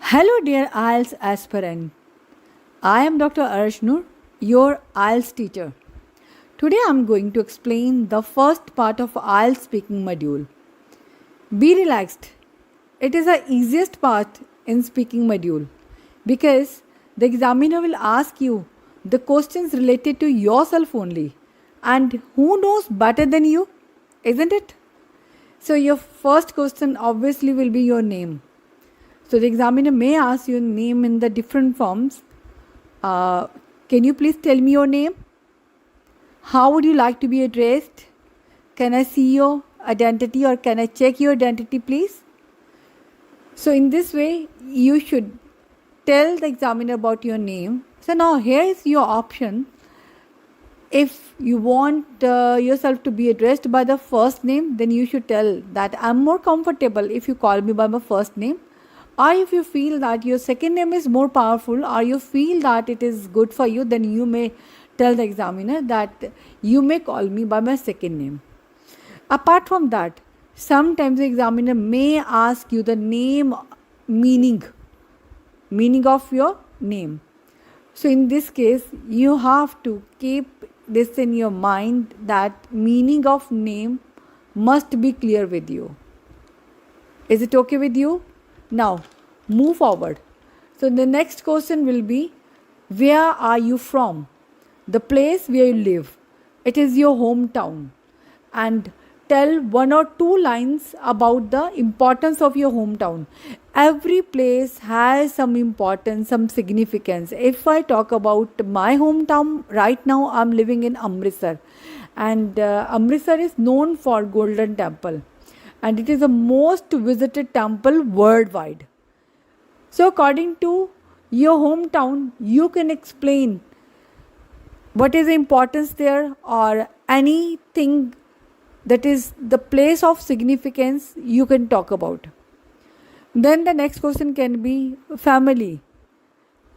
Hello, dear IELTS aspirant. I am Dr. Arshnoor, your IELTS teacher. Today I am going to explain the first part of IELTS speaking module. Be relaxed. It is the easiest part in speaking module because the examiner will ask you the questions related to yourself only. And who knows better than you, isn't it? So your first question obviously will be your name. So the examiner may ask your name in the different forms. Can you please tell me your name? How would you like to be addressed? Can I see your identity or can I check your identity, please? So in this way, you should tell the examiner about your name. So now here is your option. If you want yourself to be addressed by the first name, then you should tell that I'm more comfortable if you call me by my first name. Or if you feel that your second name is more powerful or you feel that it is good for you, then you may tell the examiner that you may call me by my second name. Apart from that, sometimes the examiner may ask you the name meaning of your name. So in this case, you have to keep this in your mind that meaning of name must be clear with you. Is it okay with you? Now, move forward. So the next question will be, where are you from? The place where you live. It is your hometown. And tell one or two lines about the importance of your hometown. Every place has some importance, some significance. If I talk about my hometown, right now I'm living in Amritsar. And Amritsar is known for Golden Temple. And it is the most visited temple worldwide. So according to your hometown, you can explain what is the importance there or anything that is the place of significance you can talk about. Then the next question can be family.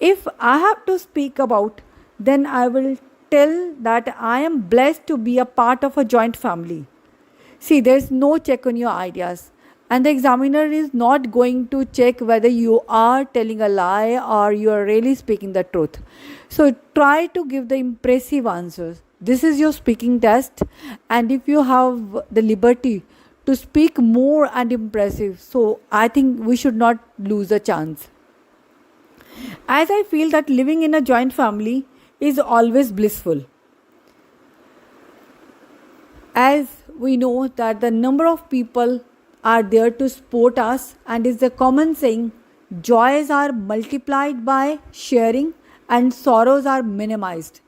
If I have to speak about, then I will tell that I am blessed to be a part of a joint family. See, there is no check on your ideas. And the examiner is not going to check whether you are telling a lie or you are really speaking the truth. So try to give the impressive answers. This is your speaking test. And if you have the liberty to speak more and impressive, so I think we should not lose a chance. As I feel that living in a joint family is always blissful. As we know that the number of people are there to support us, and is the common saying, joys are multiplied by sharing and sorrows are minimized.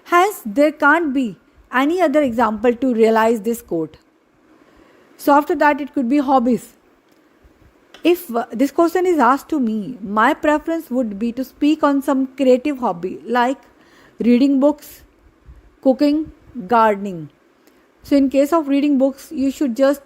Hence, there can't be any other example to realize this quote. So after that, it could be hobbies. If this question is asked to me, my preference would be to speak on some creative hobby like reading books, cooking, gardening. So in case of reading books, you should just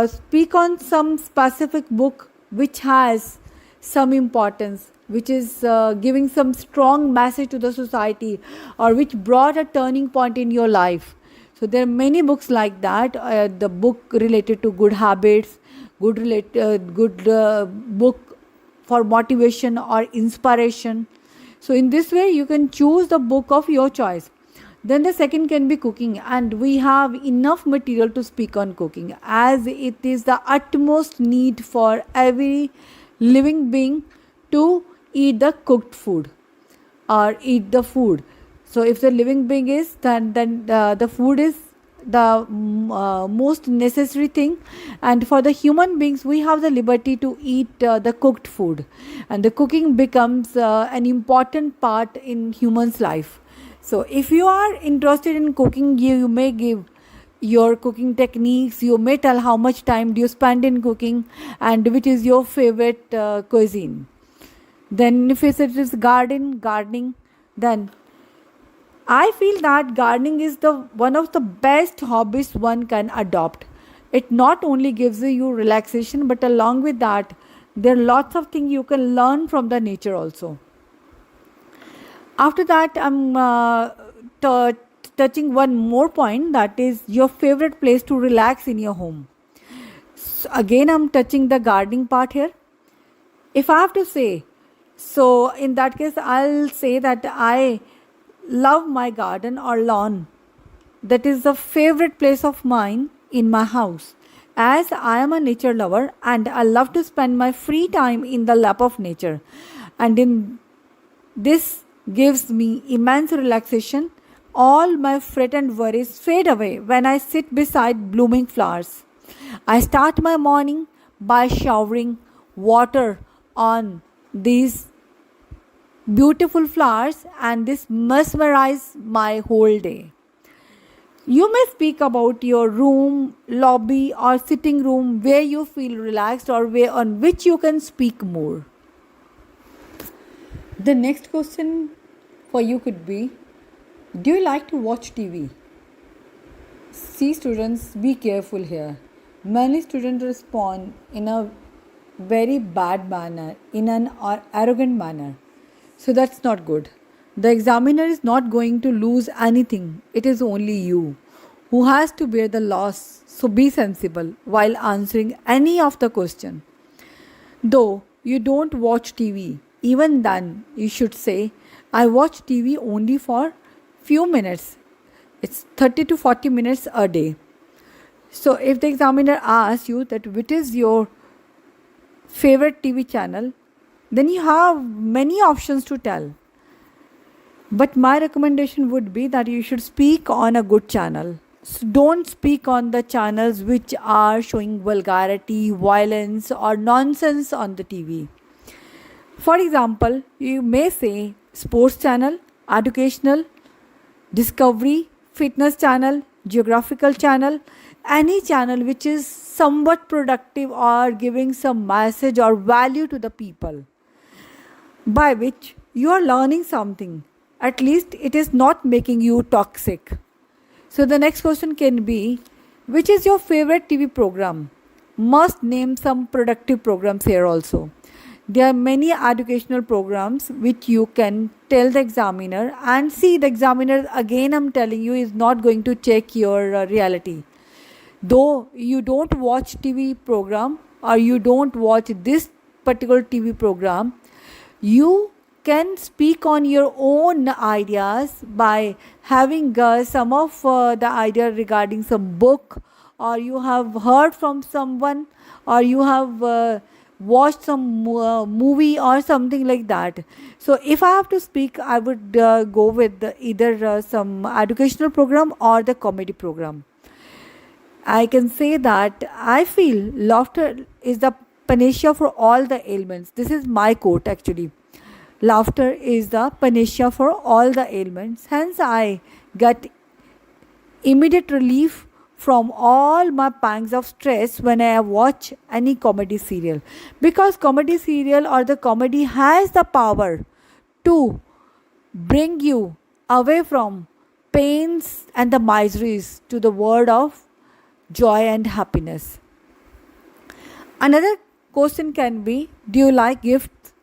speak on some specific book which has some importance, which is giving some strong message to the society or which brought a turning point in your life. So there are many books like that. The book related to good habits, good book for motivation or inspiration. So in this way, you can choose the book of your choice. Then the second can be cooking, and we have enough material to speak on cooking as it is the utmost need for every living being to eat the cooked food or eat the food. So if the living being is, then the food is the most necessary thing, and for the human beings we have the liberty to eat the cooked food, and the cooking becomes an important part in human's life. So if you are interested in cooking, you may give your cooking techniques, you may tell how much time do you spend in cooking and which is your favorite cuisine. Then if it is gardening, then I feel that gardening is one of the best hobbies one can adopt. It not only gives you relaxation, but along with that, there are lots of things you can learn from the nature also. After that, I'm touching one more point, that is your favorite place to relax in your home. So again, I'm touching the gardening part here. If I have to say, so in that case, I'll say that I love my garden or lawn. That is the favorite place of mine in my house. As I am a nature lover and I love to spend my free time in the lap of nature. And in this gives me immense relaxation. All my fret and worries fade away when I sit beside blooming flowers. I start my morning by showering water on these beautiful flowers, and this mesmerizes my whole day. You may speak about your room, lobby, or sitting room where you feel relaxed or where on which you can speak more. The next question for you could be, do you like to watch TV? See, students, be careful here. Many students respond in a very bad manner, in an arrogant manner. So that's not good. The examiner is not going to lose anything. It is only you who has to bear the loss. So be sensible while answering any of the question. Though you don't watch TV, even then you should say, I watch TV only for few minutes. It's 30 to 40 minutes a day. So if the examiner asks you that which is your favorite TV channel, then you have many options to tell. But my recommendation would be that you should speak on a good channel. So don't speak on the channels which are showing vulgarity, violence, or nonsense on the TV. For example, you may say sports channel, educational, discovery, fitness channel, geographical channel, any channel which is somewhat productive or giving some message or value to the people, by which you are learning something. At least it is not making you toxic. So the next question can be, which is your favorite TV program? Must name some productive programs here also. There are many educational programs which you can tell the examiner, and see, the examiner, again I'm telling you, is not going to check your reality. Though you don't watch TV program or you don't watch this particular TV program, you can speak on your own ideas by having some of the idea regarding some book, or you have heard from someone, or you have watched some movie or something like that. So if I have to speak, I would go with either some educational program or the comedy program. I can say that I feel laughter is the panacea for all the ailments. This is my quote actually. Laughter is the panacea for all the ailments. Hence, I get immediate relief from all my pangs of stress when I watch any comedy serial. Because comedy serial or the comedy has the power to bring you away from pains and the miseries to the world of joy and happiness. Another question can be, do you like gifts?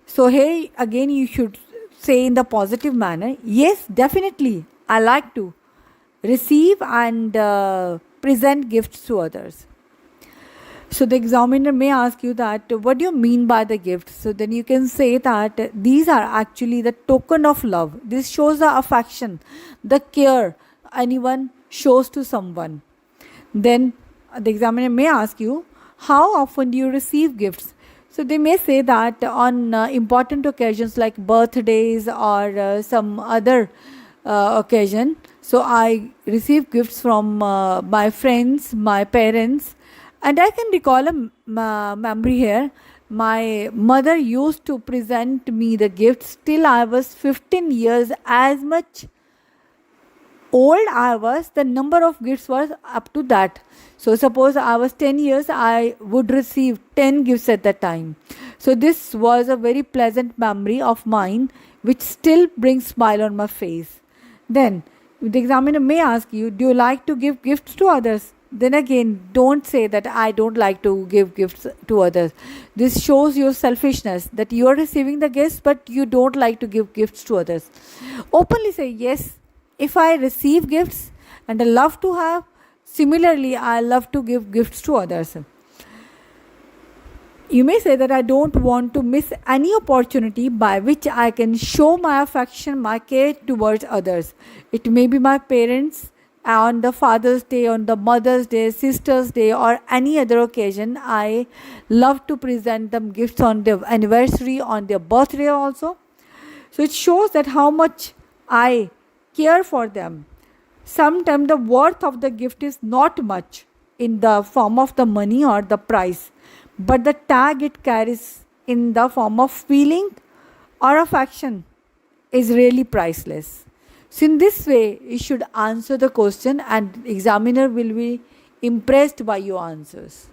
So here again you should say in the positive manner, yes, definitely, I like to receive and present gifts to others. So the examiner may ask you that, what do you mean by the gift? So then you can say that these are actually the token of love. This shows the affection, the care anyone shows to someone. Then the examiner may ask you, how often do you receive gifts? So they may say that on important occasions like birthdays or some other occasion. So I receive gifts from my friends, my parents, and I can recall a memory here. My mother used to present me the gifts till I was 15 years. As much old I was, the number of gifts was up to that. So suppose I was 10 years, I would receive 10 gifts at that time. So this was a very pleasant memory of mine which still brings smile on my face. Then the examiner may ask you, do you like to give gifts to others? Then again, don't say that I don't like to give gifts to others. This shows your selfishness, that you are receiving the gifts but you don't like to give gifts to others. Openly say, yes, if I receive gifts and I love to have, similarly I love to give gifts to others. You may say that I don't want to miss any opportunity by which I can show my affection, my care towards others. It may be my parents on the Father's Day, on the Mother's Day, Sister's Day, or any other occasion. I love to present them gifts on their anniversary, on their birthday also. So it shows that how much I care for them. Sometimes the worth of the gift is not much in the form of the money or the price, but the tag it carries in the form of feeling or affection is really priceless. So in this way, you should answer the question and examiner will be impressed by your answers.